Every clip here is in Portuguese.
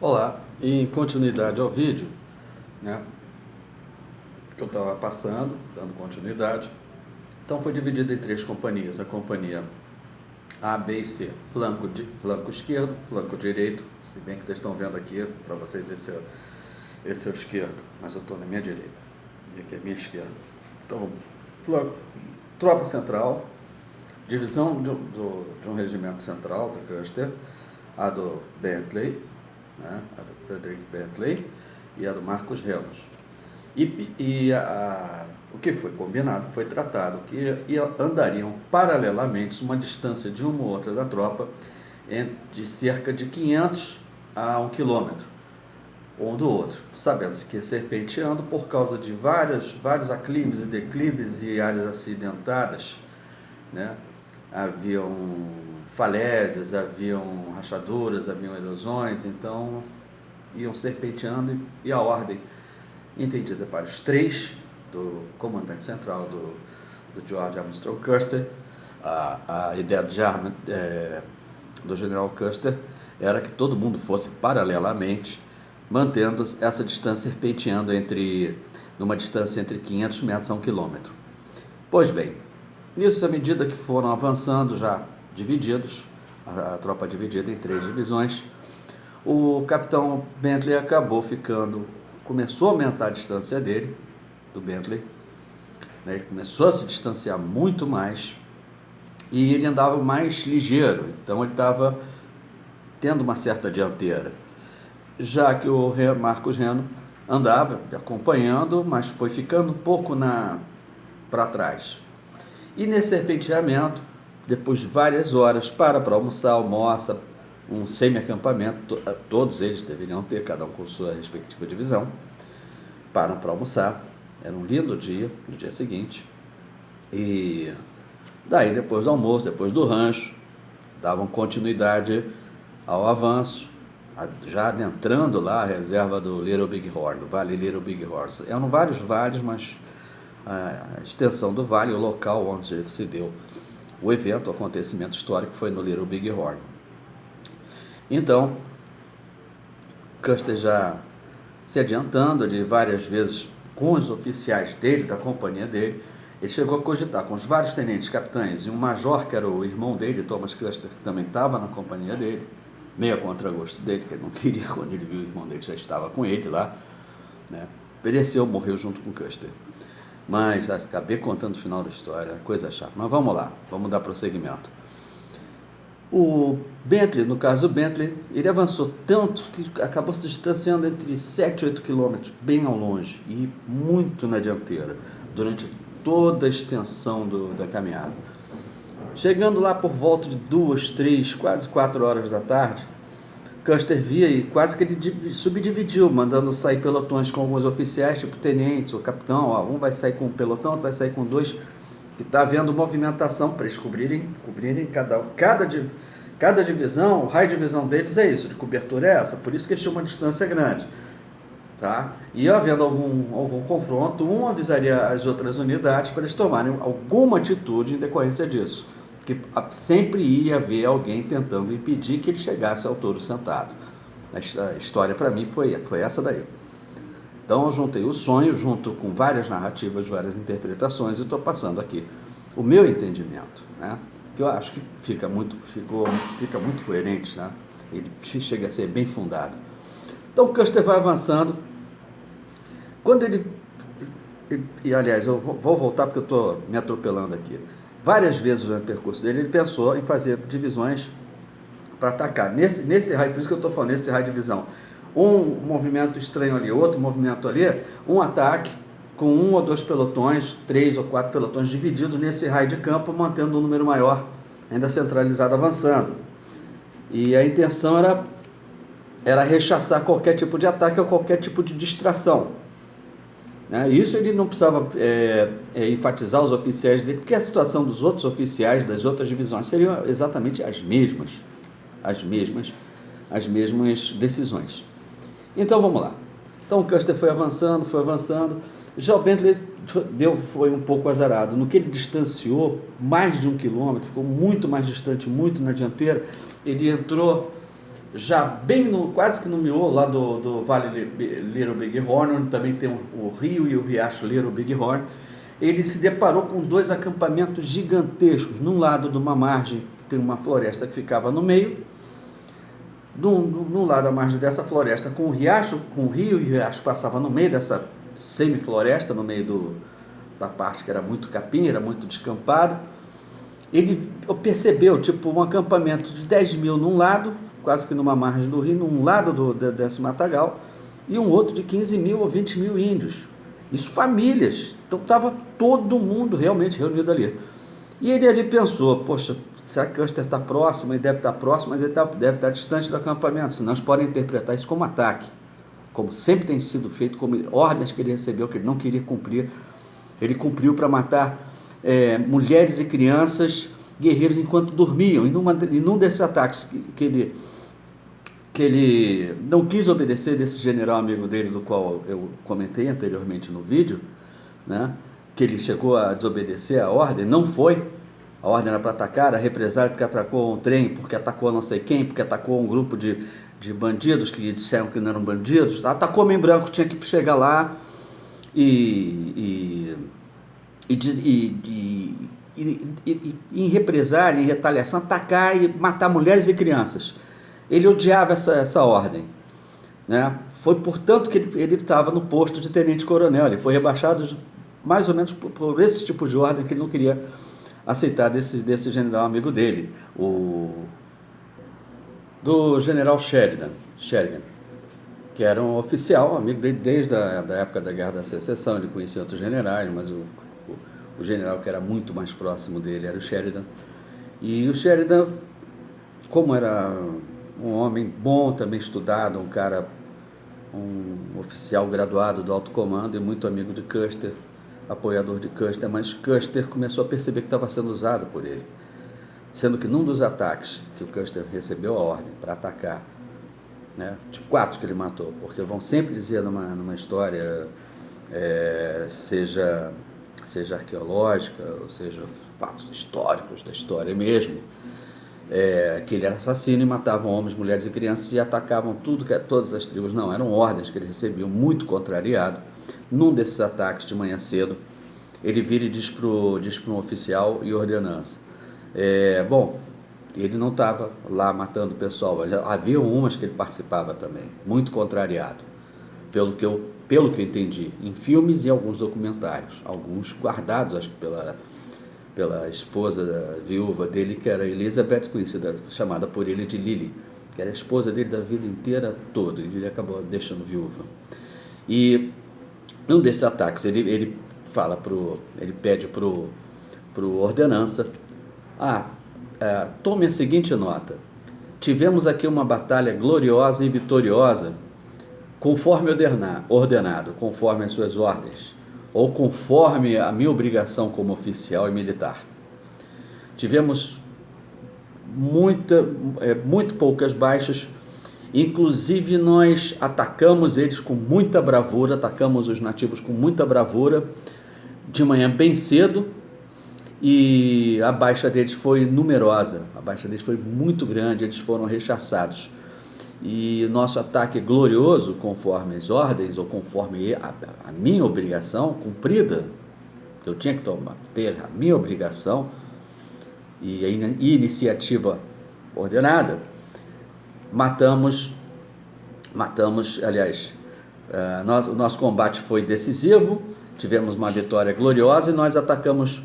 Olá, em continuidade ao vídeo, né, que eu estava passando, dando continuidade, então foi dividido em três companhias, a companhia A, B e C, flanco esquerdo, flanco direito, se bem que vocês estão vendo aqui, para vocês esse é o esquerdo, mas eu estou na minha direita, e aqui é a minha esquerda. Então, tropa central, divisão de um regimento central da Custer, a do Bentley, né, a do Frederick Bentley e a do Marcos Renos. O que foi combinado, foi tratado, que andariam paralelamente uma distância de uma ou outra da tropa de cerca de 500 a 1 quilômetro, um do outro, sabendo-se que serpenteando por causa de vários aclives e declives e áreas acidentadas, né? Haviam falésias, haviam rachaduras, haviam erosões, então iam serpenteando e a ordem entendida para os três do comandante central do George Armstrong Custer, a ideia do general Custer era que todo mundo fosse paralelamente, mantendo essa distância serpenteando numa distância entre 500 metros a 1 quilômetro. Pois bem, nisso, à medida que foram avançando, já divididos, a tropa dividida em três divisões, o capitão Bentley começou a aumentar a distância dele, do Bentley, né? Ele começou a se distanciar muito mais e ele andava mais ligeiro, então ele estava tendo uma certa dianteira, já que o Marcos Reno andava acompanhando, mas foi ficando um pouco para trás. E nesse serpenteamento, depois de várias horas, para almoçar, almoça, um semi-acampamento, todos eles deveriam ter, cada um com sua respectiva divisão, param para almoçar, era um lindo dia, no dia seguinte, e daí depois do almoço, depois do rancho, davam continuidade ao avanço, já adentrando lá a reserva do Little Big Horn, do Vale Little Big Horn. Eram vários vales, mas a extensão do vale, o local onde se deu o evento, o acontecimento histórico, foi no Little Big Horn. Então, Custer já se adiantando ali várias vezes com os oficiais dele, da companhia dele, ele chegou a cogitar com os vários tenentes capitães e um major que era o irmão dele, Thomas Custer, que também estava na companhia dele, meio a contragosto dele, que ele não queria, quando ele viu o irmão dele já estava com ele lá, né? Pereceu, morreu junto com Custer. Mas acabei contando o final da história, coisa chata. Mas vamos lá, vamos dar prosseguimento. O Bentley, no caso do Bentley, ele avançou tanto que acabou se distanciando entre 7 e 8 quilômetros, bem ao longe, e muito na dianteira, durante toda a extensão da caminhada. Chegando lá por volta de 2, 3, quase 4 horas da tarde, Custer via e quase que ele subdividiu, mandando sair pelotões com alguns oficiais, tipo tenentes ou capitão. Ó, um vai sair com um pelotão, outro vai sair com dois, que está havendo movimentação para eles cobrirem cada divisão. O raio de visão deles é isso, de cobertura é essa, por isso que eles tinham uma distância grande. Tá? E havendo algum confronto, um avisaria as outras unidades para eles tomarem alguma atitude em decorrência disso, que sempre ia haver alguém tentando impedir que ele chegasse ao touro sentado. A história para mim foi essa daí. Então eu juntei o sonho junto com várias narrativas, várias interpretações e estou passando aqui o meu entendimento, né? Que eu acho que fica muito coerente, né? Ele chega a ser bem fundado. Então o Custer vai avançando. Quando e aliás, eu vou voltar porque eu estou me atropelando aqui. Várias vezes no percurso dele, ele pensou em fazer divisões para atacar. Nesse raio, por isso que eu estou falando, nesse raio de visão. Um movimento estranho ali, outro movimento ali, um ataque com 1 ou 2 pelotões, 3 ou 4 pelotões divididos nesse raio de campo, mantendo um número maior, ainda centralizado, avançando. E a intenção era rechaçar qualquer tipo de ataque ou qualquer tipo de distração. Isso ele não precisava enfatizar os oficiais dele, porque a situação dos outros oficiais das outras divisões seriam exatamente as mesmas decisões. Então vamos lá. Então o Custer foi avançando. Já o Bentley foi um pouco azarado. No que ele distanciou mais de 1 quilômetro, ficou muito mais distante, muito na dianteira, ele entrou já bem quase que no miolo lá do Vale Little Bighorn, onde também tem o rio e o riacho Little Bighorn. Ele se deparou com dois acampamentos gigantescos. Num lado de uma margem, tem uma floresta que ficava no meio. Num lado, à margem dessa floresta, com o riacho, com o rio, e o riacho passava no meio dessa semifloresta, no meio da parte que era muito capim, era muito descampado. Ele percebeu, tipo, um acampamento de 10 mil num lado, quase que numa margem do rio, num lado desse matagal, e um outro de 15 mil ou 20 mil índios. Isso famílias. Então estava todo mundo realmente reunido ali. E ele ali pensou, poxa, será que Custer está próximo? Ele deve estar próximo, mas ele deve estar distante do acampamento, senão eles podem interpretar isso como ataque. Como sempre tem sido feito, como ordens que ele recebeu, que ele não queria cumprir. Ele cumpriu para matar mulheres e crianças, guerreiros, enquanto dormiam. E num desses ataques que ele não quis obedecer, desse general amigo dele, do qual eu comentei anteriormente no vídeo, né, que ele chegou a desobedecer a ordem, não foi. A ordem era para atacar, a represália porque atacou um trem, porque atacou não sei quem, porque atacou um grupo de bandidos que disseram que não eram bandidos. Atacou homem branco, tinha que chegar lá e em represália, em retaliação, atacar e matar mulheres e crianças. Ele odiava essa ordem, né? Foi portanto que ele estava no posto de tenente-coronel. Ele foi rebaixado mais ou menos por esse tipo de ordem que ele não queria aceitar desse general amigo dele, do general Sheridan, que era um oficial amigo dele desde a época da Guerra da Secessão. Ele conhecia outros generais, mas o general que era muito mais próximo dele era o Sheridan. E o Sheridan, como era um homem bom, também estudado, um oficial graduado do alto comando e muito amigo de Custer, apoiador de Custer, mas Custer começou a perceber que estava sendo usado por ele, sendo que num dos ataques que o Custer recebeu a ordem para atacar, né, de 4 que ele matou, porque vão sempre dizer numa história, seja arqueológica, ou seja fatos históricos da história mesmo, que ele era assassino e matava homens, mulheres e crianças e atacavam todas as tribos. Não, eram ordens que ele recebia, muito contrariado. Num desses ataques de manhã cedo, ele vira e diz para um oficial e ordenança. Bom, ele não estava lá matando o pessoal, havia umas que ele participava também, muito contrariado, pelo que eu entendi, em filmes e alguns documentários, alguns guardados, acho que pela esposa viúva dele, que era Elizabeth, conhecida, chamada por ele de Lily, que era a esposa dele da vida inteira toda, e ele acabou deixando viúva. E num desses ataques, ele pede pro ordenança, tome a seguinte nota: tivemos aqui uma batalha gloriosa e vitoriosa, conforme ordenado, conforme as suas ordens, ou conforme a minha obrigação como oficial e militar. Tivemos muito poucas baixas, inclusive nós atacamos eles com muita bravura, atacamos os nativos com muita bravura, de manhã bem cedo, e a baixa deles foi numerosa, a baixa deles foi muito grande, eles foram rechaçados. E nosso ataque glorioso, conforme as ordens, ou conforme a minha obrigação cumprida, que eu tinha que ter a minha obrigação e a iniciativa ordenada, matamos, aliás, o nosso combate foi decisivo, tivemos uma vitória gloriosa e nós atacamos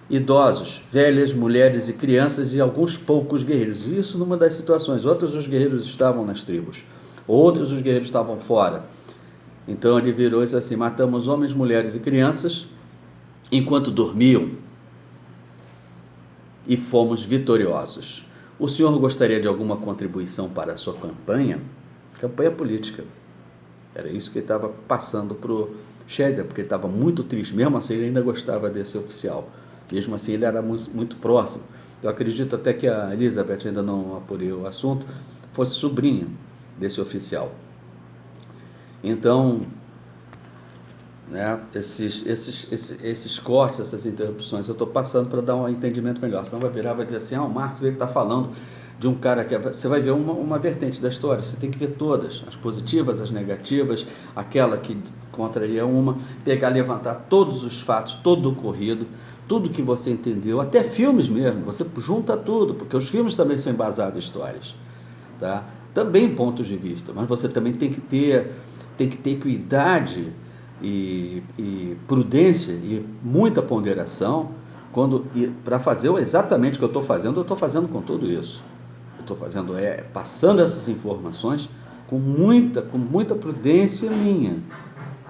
idosos, velhas, mulheres e crianças e alguns poucos guerreiros. Isso numa das situações. Outros os guerreiros estavam nas tribos, outros os guerreiros estavam fora. Então ele virou e disse assim: matamos homens, mulheres e crianças enquanto dormiam e fomos vitoriosos. O senhor gostaria de alguma contribuição para a sua campanha? Campanha política. Era isso que ele estava passando para o Sheridan, porque ele estava muito triste. Mesmo assim, ele ainda gostava desse oficial. Mesmo assim, ele era muito próximo. Eu acredito até que a Elizabeth, ainda não apurei o assunto, fosse sobrinha desse oficial. Então, né, esses cortes, essas interrupções, eu estou passando para dar um entendimento melhor. Senão vai virar e vai dizer assim: o Marcos está falando de um cara que você vai ver uma vertente da história, você tem que ver todas, as positivas, as negativas, aquela que contraria uma, pegar, levantar todos os fatos, todo o ocorrido, tudo que você entendeu, até filmes mesmo, você junta tudo, porque os filmes também são embasados em histórias, tá? Também pontos de vista, mas você também tem que ter equidade e prudência e muita ponderação para fazer exatamente o que eu estou fazendo com tudo isso. Eu estou fazendo passando essas informações com muita prudência minha,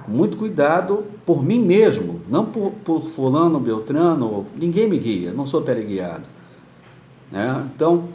com muito cuidado por mim mesmo, não por fulano, beltrano, ninguém me guia, não sou teleguiado, né? Então